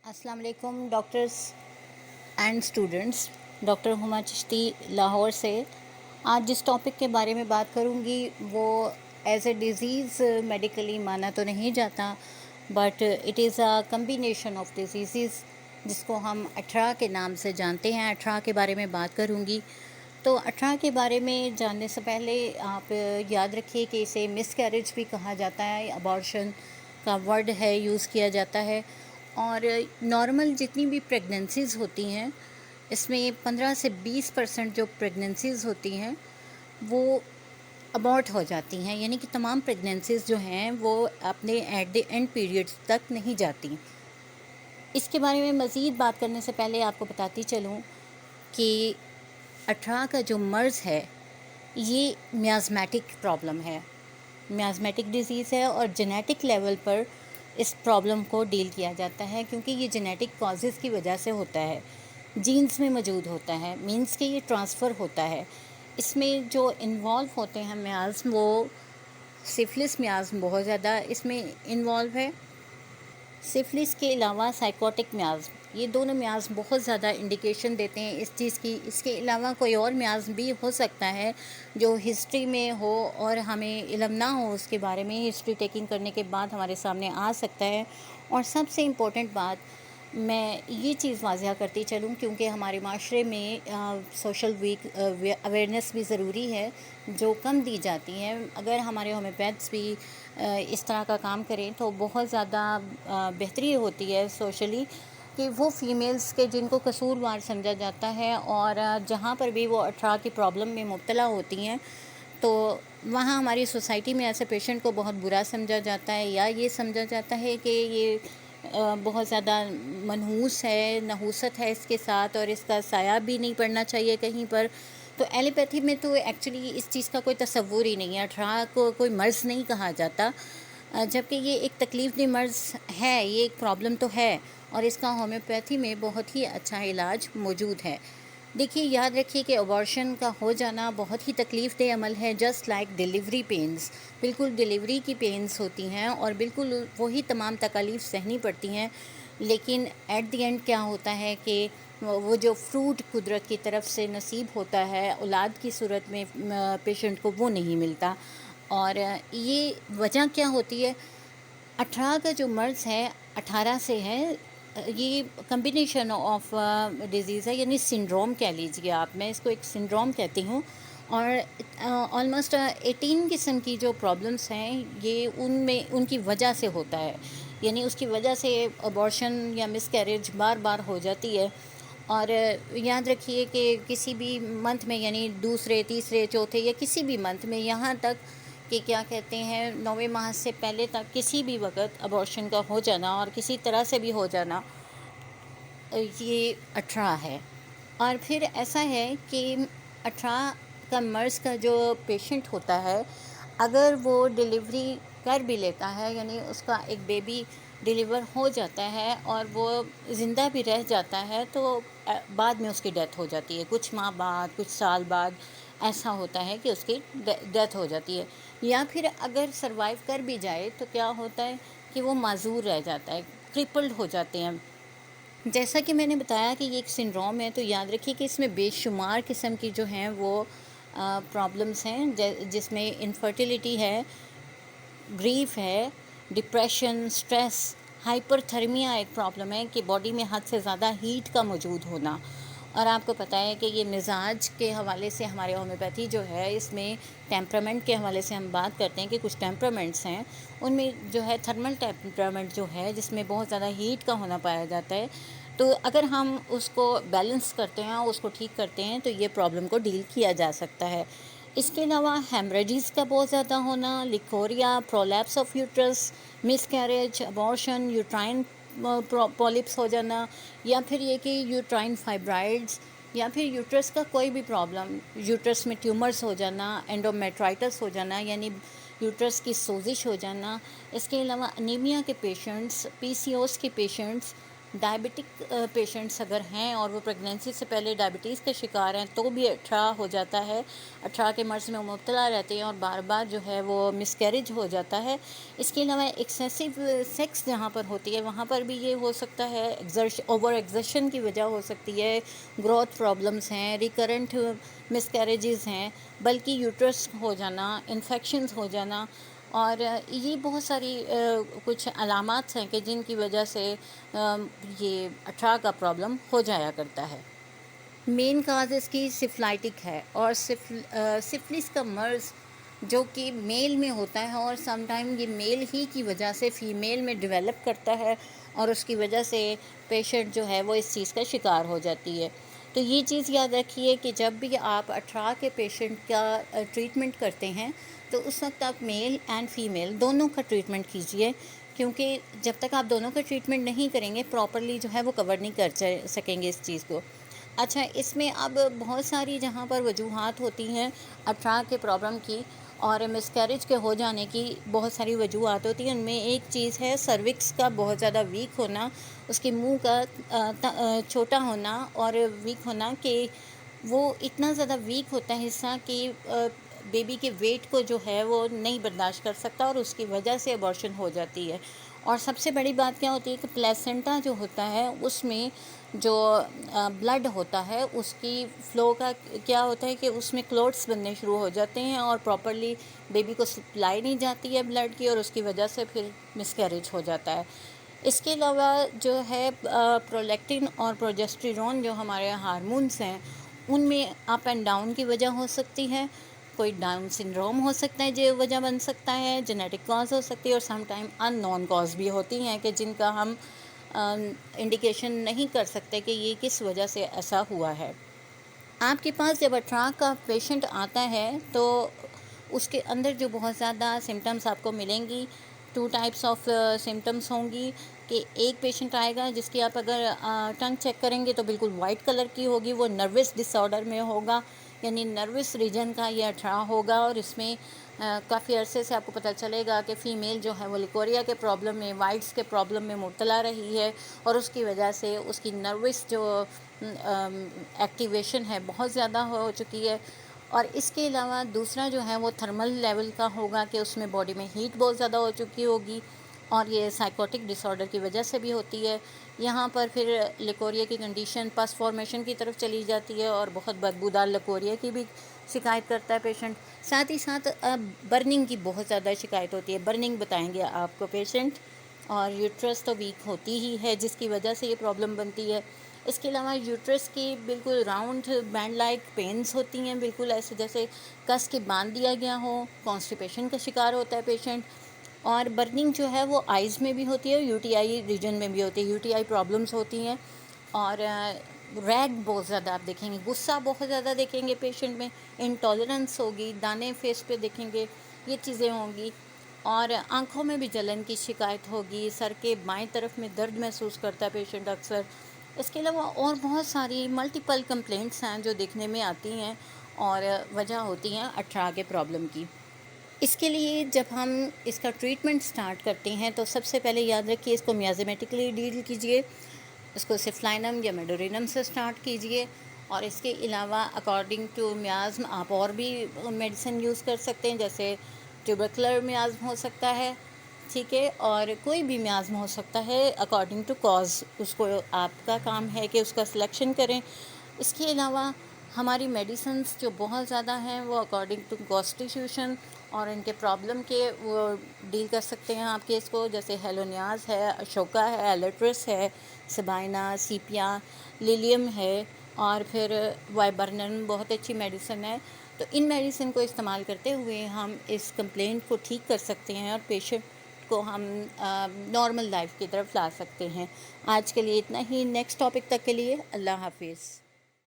अस्सलाम वालेकुम doctors and students. Doctor Huma Chishti Lahore से। आज जिस टॉपिक के बारे में बात करूंगी वो एज ए डिज़ीज़ मेडिकली माना तो नहीं जाता, but it is a combination of disease जिसको हम अठरा के नाम से जानते हैं। अठरा के बारे में बात करूंगी। तो अठरा के बारे में जानने से पहले आप याद रखिए कि इसे मिसकैरेज भी कहा जाता है, अबॉर्शन का वर्ड है यूज़ किया जाता है। और नॉर्मल जितनी भी प्रेगनेंसीज़ होती हैं इसमें 15 से 20% जो प्रेगनेंसीज़ होती हैं वो अबॉर्ट हो जाती हैं, यानी कि तमाम प्रेगनेंसीज़ जो हैं वो अपने एट द एंड पीरियड्स तक नहीं जाती। इसके बारे में मज़ीद बात करने से पहले आपको बताती चलूँ कि अठरा का जो मर्ज़ है ये मियाज़मेटिक प्रॉब्लम है, मियाज़मेटिक डिज़ीज़ है और जेनेटिक लेवल पर इस प्रॉब्लम को डील किया जाता है, क्योंकि ये जेनेटिक कॉजेज़ की वजह से होता है, जीन्स में मौजूद होता है, मीन्स कि ये ट्रांसफ़र होता है। इसमें जो इन्वॉल्व होते हैं मियाज़्म, वो सिफिलिस मियाज़्म बहुत ज़्यादा इसमें इन्वॉल्व है। सिफिलिस के अलावा साइकोटिक मियाज़्म, ये दोनों मियाज़्म बहुत ज़्यादा इंडिकेशन देते हैं इस चीज़ की। इसके अलावा कोई और मियाज़्म भी हो सकता है जो हिस्ट्री में हो और हमें इल्म ना हो उसके बारे में, हिस्ट्री टेकिंग करने के बाद हमारे सामने आ सकता है। और सबसे इम्पोर्टेंट बात मैं ये चीज़ वाज़िया करती चलूँ, क्योंकि हमारे माशरे में सोशल वीक अवेयरनेस भी ज़रूरी है जो कम दी जाती है। अगर हमारे होम्योपैथ्स भी इस तरह का काम करें तो बहुत ज़्यादा बेहतरी होती है सोशली, कि वो फ़ीमेल्स के जिनको कसूरवार समझा जाता है और जहाँ पर भी वो अठरा की प्रॉब्लम में मुब्तला होती हैं तो वहाँ हमारी सोसाइटी में ऐसे पेशेंट को बहुत बुरा समझा जाता है, या ये समझा जाता है कि ये बहुत ज़्यादा मनहूस है, नहूसत है इसके साथ और इसका साया भी नहीं पड़ना चाहिए कहीं पर। तो एलोपैथी में तो एक्चुअली इस चीज़ का कोई तसव्वुर ही नहीं है, अठरा को कोई मर्ज़ नहीं कहा जाता, जबकि ये एक तकलीफ़ दे मर्ज़ है, ये एक प्रॉब्लम तो है और इसका होम्योपैथी में बहुत ही अच्छा इलाज मौजूद है। देखिए, याद रखिए कि अबॉर्शन का हो जाना बहुत ही तकलीफ़ दे अमल है, जस्ट लाइक डिलीवरी पेन्स। बिल्कुल डिलीवरी की पेन्स होती हैं और बिल्कुल वही तमाम तकालीफ़ सहनी पड़ती हैं, लेकिन एट द एंड क्या होता है कि वो जो फ्रूट कुदरत की तरफ से नसीब होता है औलाद की सूरत में पेशेंट को, वो नहीं मिलता। और ये वजह क्या होती है? 18 का जो मर्ज़ है 18 से है, ये कम्बिनेशन ऑफ डिज़ीज़ है, यानी सिंड्रोम कह लीजिए आप। मैं इसको एक सिंड्रोम कहती हूँ। और ऑलमोस्ट 18 किस्म की जो प्रॉब्लम्स हैं ये उनमें उनकी वजह से होता है, यानी उसकी वजह से अबॉर्शन या मिसकैरेज बार बार हो जाती है। और याद रखिए कि किसी भी मंथ में, यानी दूसरे तीसरे चौथे या किसी भी मंथ में, यहाँ तक कि क्या कहते हैं 9वें माह से पहले तक किसी भी वक्त अबॉर्शन का हो जाना और किसी तरह से भी हो जाना, ये 18 है। और फिर ऐसा है कि 18 का मर्ज़ का जो पेशेंट होता है, अगर वो डिलीवरी कर भी लेता है, यानी उसका एक बेबी डिलीवर हो जाता है और वो ज़िंदा भी रह जाता है, तो बाद में उसकी डेथ हो जाती है, कुछ माह बाद, कुछ साल बाद ऐसा होता है कि उसकी डेथ हो जाती है। या फिर अगर सरवाइव कर भी जाए तो क्या होता है कि वो माजूर रह जाता है, क्रिपल्ड हो जाते हैं। जैसा कि मैंने बताया कि ये एक सिंड्रोम है, तो याद रखिए कि इसमें बेशुमार किस्म की जो हैं वो प्रॉब्लम्स हैं, जिसमें इनफर्टिलिटी है, ग्रीफ है, डिप्रेशन, स्ट्रेस, हाइपरथर्मिया एक प्रॉब्लम है कि बॉडी में हद से ज़्यादा हीट का मौजूद होना। और आपको पता है कि ये मिजाज के हवाले से हमारे होम्योपैथी जो है, इसमें टेम्परामेंट के हवाले से हम बात करते हैं कि कुछ टेम्परामेंट्स हैं, उनमें जो है थर्मल टेम्परामेंट जो है, जिसमें बहुत ज़्यादा हीट का होना पाया जाता है। तो अगर हम उसको बैलेंस करते हैं, उसको ठीक करते हैं, तो ये प्रॉब्लम को डील किया जा सकता है। इसके अलावा हेमरेजिस का बहुत ज़्यादा होना, leucorrhoea, prolapse of uterus, miscarriage, abortion, uterine polyps हो जाना, या फिर ये कि यूट्राइन फाइब्राइड्स, या फिर यूट्रस का कोई भी प्रॉब्लम, यूट्रस में ट्यूमर्स हो जाना, एंडोमेट्राइटिस हो जाना, यानी यूट्रस की सोजिश हो जाना। इसके अलावा अनीमिया के पेशेंट्स, पीसीओएस के पेशेंट्स, ڈائبٹک پیشنٹس اگر ہیں اور وہ پریگنینسی سے پہلے ڈائبٹیز کے شکار ہیں تو بھی اٹھرا ہو جاتا ہے، اٹھرا کے مرض میں مبتلا رہتے ہیں اور بار بار جو ہے وہ مس کیریج ہو جاتا ہے۔ اس کے علاوہ ایکسیسو سیکس جہاں پر ہوتی ہے وہاں پر بھی یہ ہو سکتا ہے، اوور ایگزرشن کی وجہ ہو سکتی ہے، گروتھ پرابلمس ہیں، ریکرنٹ مس کیریجز ہیں، بلکہ یوٹرس ہو جانا، انفیکشنز ہو جانا، اور یہ بہت ساری کچھ علامات ہیں کہ جن کی وجہ سے یہ اٹھرا کا پرابلم ہو جایا کرتا ہے۔ مین کاز اس کی سفلائٹک ہے، اور سفلس کا مرض جو کہ میل میں ہوتا ہے، اور سم ٹائم یہ میل ہی کی وجہ سے فیمیل میں ڈیولپ کرتا ہے، اور اس کی وجہ سے پیشنٹ جو ہے وہ اس چیز کا شکار ہو جاتی ہے۔ تو یہ چیز یاد رکھیے کہ جب بھی آپ اٹھرا کے پیشنٹ کا ٹریٹمنٹ کرتے ہیں تو اس وقت آپ میل اینڈ فیمیل دونوں کا ٹریٹمنٹ کیجئے، کیونکہ جب تک آپ دونوں کا ٹریٹمنٹ نہیں کریں گے پراپرلی جو ہے وہ کور نہیں کر سکیں گے اس چیز کو۔ اچھا، اس میں اب بہت ساری جہاں پر وجوہات ہوتی ہیں اٹھرا کے پرابلم کی اور مس کیریج کے ہو جانے کی، بہت ساری وجوہات ہوتی ہیں۔ ان میں ایک چیز ہے سروکس کا بہت زیادہ ویک ہونا، اس کے منہ کا چھوٹا ہونا اور ویک ہونا، کہ وہ اتنا زیادہ ویک ہوتا ہے حصہ کہ بیبی کے ویٹ کو جو ہے وہ نہیں برداشت کر سکتا، اور اس کی وجہ سے ابارشن ہو جاتی ہے۔ اور سب سے بڑی بات کیا ہوتی ہے کہ پلیسنٹا جو ہوتا ہے اس میں جو بلڈ ہوتا ہے اس کی فلو کا کیا ہوتا ہے کہ اس میں کلوٹس بننے شروع ہو جاتے ہیں اور پراپرلی بیبی کو سپلائی نہیں جاتی ہے بلڈ کی، اور اس کی وجہ سے پھر مس کیریج ہو جاتا ہے۔ اس کے علاوہ جو ہے پرولیکٹن اور پروجسٹیرون جو ہمارے ہارمونس ہیں ان میں اپ اینڈ ڈاؤن کی وجہ ہو سکتی ہے، کوئی ڈاؤن سنڈروم ہو سکتا ہے جو وجہ بن سکتا ہے، جینیٹک کاز ہو سکتی ہے، اور سم ٹائم ان نون کاز بھی ہوتی ہیں کہ جن کا ہم انڈیکیشن نہیں کر سکتے کہ یہ کس وجہ سے ایسا ہوا ہے۔ آپ کے پاس جب اٹھرا کا پیشنٹ آتا ہے تو اس کے اندر جو بہت زیادہ سمٹمز آپ کو ملیں گی، 2 ٹائپس آف سمٹمز ہوں گی، کہ ایک پیشنٹ آئے گا جس کی آپ اگر ٹنگ چیک کریں گے تو بالکل وائٹ کلر کی ہوگی، وہ نروس ڈس آرڈر میں ہوگا، یعنی نروس ریجن کا یہ اٹھرا ہوگا، اور اس میں کافی عرصے سے آپ کو پتہ چلے گا کہ فیمیل جو ہے وہ لیکوریا کے پرابلم میں، وائٹس کے پرابلم میں مبتلا رہی ہے، اور اس کی وجہ سے اس کی نروس جو ایکٹیویشن ہے بہت زیادہ ہو چکی ہے۔ اور اس کے علاوہ دوسرا جو ہے وہ تھرمل لیول کا ہوگا کہ اس میں باڈی میں ہیٹ بہت زیادہ ہو چکی ہوگی، اور یہ سائیکوٹک ڈس آرڈر کی وجہ سے بھی ہوتی ہے۔ یہاں پر پھر لیکوریا کی کنڈیشن پس فارمیشن کی طرف چلی جاتی ہے، اور بہت بدبودار لیکوریا کی بھی شکایت کرتا ہے پیشنٹ۔ ساتھ ہی ساتھ برننگ کی بہت زیادہ شکایت ہوتی ہے، برننگ بتائیں گے آپ کو پیشنٹ، اور یوٹرس تو ویک ہوتی ہی ہے جس کی وجہ سے یہ پرابلم بنتی ہے۔ اس کے علاوہ یوٹرس کی بالکل راؤنڈ بینڈ لائک پینز ہوتی ہیں، بالکل ایسے جیسے کس کے باندھ دیا گیا ہو، کانسٹیپیشن کا شکار ہوتا ہے پیشنٹ۔ اور برننگ جو ہے وہ آئز میں بھی ہوتی ہے، یو ٹی آئی ریجن میں بھی ہوتی ہے، یو ٹی آئی پرابلمس ہوتی ہیں، اور ریگ بہت زیادہ آپ دیکھیں گے، غصہ بہت زیادہ دیکھیں گے پیشنٹ میں، انٹالرنس ہوگی، دانے فیس پہ دیکھیں گے، یہ چیزیں ہوں گی، اور آنکھوں میں بھی جلن کی شکایت ہوگی، سر کے بائیں طرف میں درد محسوس کرتا ہے پیشنٹ اکثر۔ اس کے علاوہ اور بہت ساری ملٹیپل کمپلینٹس ہیں جو دیکھنے میں آتی ہیں اور وجہ ہوتی ہیں اٹھرا کے پرابلم کی۔ اس کے لیے جب ہم اس کا ٹریٹمنٹ سٹارٹ کرتے ہیں تو سب سے پہلے یاد رکھیے اس کو میازمیٹکلی ڈیل کیجئے، اس کو سفلائنم یا میڈورینم سے سٹارٹ کیجئے، اور اس کے علاوہ اکارڈنگ ٹو میازم آپ اور بھی میڈیسن یوز کر سکتے ہیں، جیسے ٹیوبرکلر میازم ہو سکتا ہے، ٹھیک ہے، اور کوئی بھی میازم ہو سکتا ہے اکارڈنگ ٹو کاز، اس کو آپ کا کام ہے کہ اس کا سلیکشن کریں۔ اس کے علاوہ ہماری میڈیسنز جو بہت زیادہ ہیں وہ اکارڈنگ ٹو کانسٹیٹیوشن اور ان کے پرابلم کے وہ ڈیل کر سکتے ہیں آپ کیس کو، جیسے ہیلونیاز ہے، اشوکا ہے، ایلیٹرس ہے، سبائنا، سیپیا، لیلیم ہے، اور پھر وائبرنن بہت اچھی میڈیسن ہے۔ تو ان میڈیسن کو استعمال کرتے ہوئے ہم اس کمپلینٹ کو ٹھیک کر سکتے ہیں اور پیشنٹ کو ہم نارمل لائف کی طرف لا سکتے ہیں۔ آج کے لیے اتنا ہی، نیکسٹ ٹاپک تک کے لیے اللہ حافظ۔